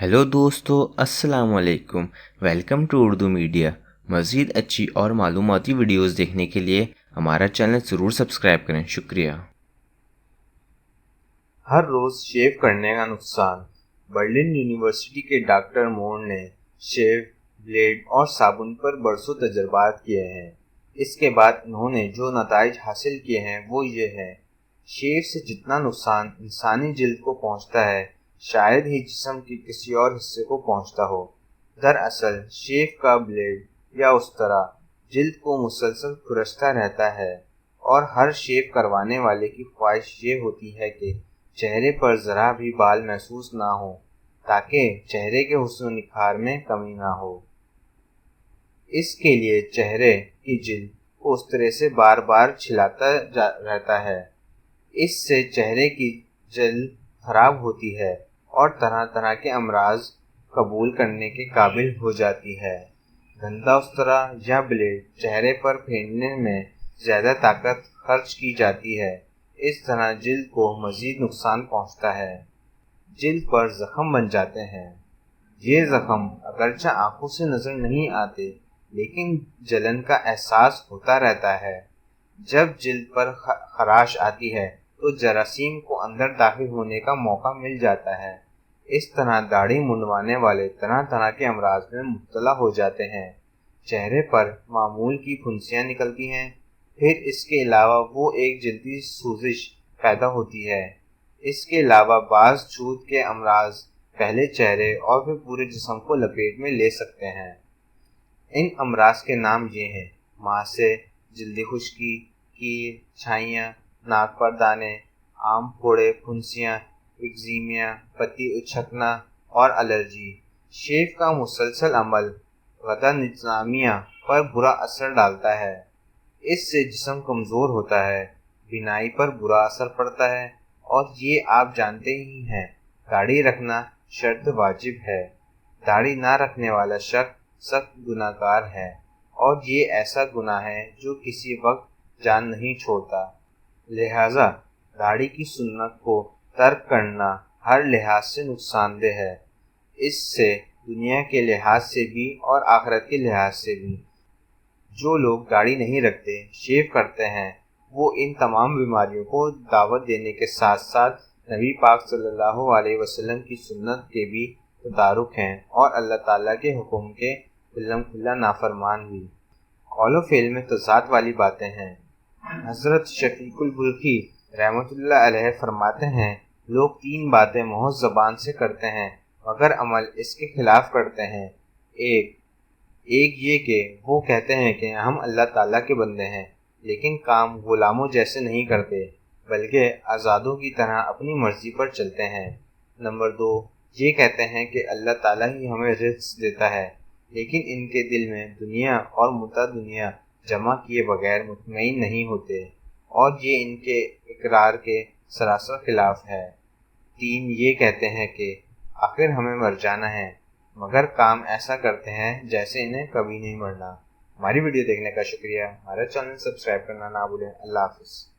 Hello दोस्तों, अस्सलाम वालेकुम। Welcome to Urdu media. मज़ीद अच्छी और मालूमाती वीडियोस देखने के लिए हमारा चैनल ज़रूर सब्सक्राइब करें। शुक्रिया। हर रोज शेव करने का नुकसान। बर्लिन यूनिवर्सिटी के डॉक्टर मोर ने शेव, ब्लेड और साबुन पर बरसों तजर्बात किए हैं। इसके बाद उन्होंने जो नताइज हासिल किए हैं वो ये हैं। शेव से जितना नुकसान इंसानी जिल्द को पहुंचता है, शायद ही जिस्म के किसी और हिस्से को पहुंचता हो। दरअसल शेव का ब्लेड या उस्तरा जिल्द को मुसलसल खुरचता रहता है और हर शेव करवाने वाले की ख्वाहिश ये होती है कि चेहरे पर ज़रा भी बाल महसूस ना हो, ताकि चेहरे के हुस्न निखार में कमी ना हो। इसके लिए चेहरे की जिल्द को उस तरह से बार बार छिलाता रहता है। इससे चेहरे की जिल्द खराब होती है और तरह तरह के अमराज कबूल करने के काबिल हो जाती है। गंदा उस्तरा या ब्लेड चेहरे पर फेरने में ज़्यादा ताकत खर्च की जाती है। इस तरह जिल्द को मज़ीद नुकसान पहुंचता है। जिल्द पर ज़ख्म बन जाते हैं। ये ज़ख्म अगरचे आंखों से नज़र नहीं आते, लेकिन जलन का एहसास होता रहता है। जब जिल्द पर खराश आती है तो जरासीम को अंदर दाखिल होने का मौका मिल जाता है। इस तरह दाढ़ी मुंडवाने वाले तरह तरह के अमराज में मुब्तला हो जाते हैं। चेहरे पर मामूल की फुंसियाँ निकलती हैं। फिर इसके अलावा वो एक जल्दी सूजिश पैदा होती है। इसके अलावा बाज़ छूत के अमराज पहले चेहरे और फिर पूरे जिस्म को लपेट में ले सकते हैं। इन अमराज के नाम ये हैं: मासे, जल्दी खुश्की, कील, छाइयाँ, नाक पर दाने, आम फोड़े, फुंसियाँ, एक्जीमिया, पत्ती उछकना और एलर्जी। शेव का मुसलसल अमल गदा निज़ामिया पर बुरा असर डालता है। इससे जिस्म कमज़ोर होता है, बिनाई पर बुरा असर पड़ता है और ये आप जानते ही हैं, दाढ़ी रखना शर्त वाजिब है। दाढ़ी ना रखने वाला शख्स सख्त गुनाहगार है और ये ऐसा गुनाह है जो किसी वक्त जान नहीं छोड़ता। लिहाजा दाढ़ी की सुन्नत को तर्क करना हर लिहाज से नुकसानदेह है। इससे दुनिया के लिहाज से भी और आखिरत के लिहाज से भी। जो लोग दाढ़ी नहीं रखते, शेव करते हैं, वो इन तमाम बीमारियों को दावत देने के साथ साथ नबी पाक सल्लल्लाहु अलैहि वसल्लम की सुन्नत के भी तदारुक हैं और अल्लाह ताला के हुक्म के खुल्लम खुल्ला नाफरमान भी। कौलो फेल में तज़ाद वाली बातें हैं। हज़रत शकीकुल बुल्खी रहमतुल्लाह अलैह फरमाते हैं, लोग तीन बातें महज ज़बान से करते हैं मगर अमल इसके खिलाफ करते हैं। एक ये कि वो कहते हैं कि हम अल्लाह ताला के बंदे हैं, लेकिन काम गुलामों जैसे नहीं करते, बल्कि आज़ादों की तरह अपनी मर्ज़ी पर चलते हैं। नंबर 2, ये कहते हैं कि अल्लाह ताला ही हमें रिज़्क़ देता है, लेकिन इनके दिल में दुनिया और मुता दुनिया जमा किए बगैर मुतमईन नहीं होते और ये इनके इकरार के सरासर खिलाफ है। 3, ये कहते हैं कि आखिर हमें मर जाना है, मगर काम ऐसा करते हैं जैसे इन्हें कभी नहीं मरना। हमारी वीडियो देखने का शुक्रिया। हमारा चैनल सब्सक्राइब करना ना भूलें। अल्लाह हाफ़िज़।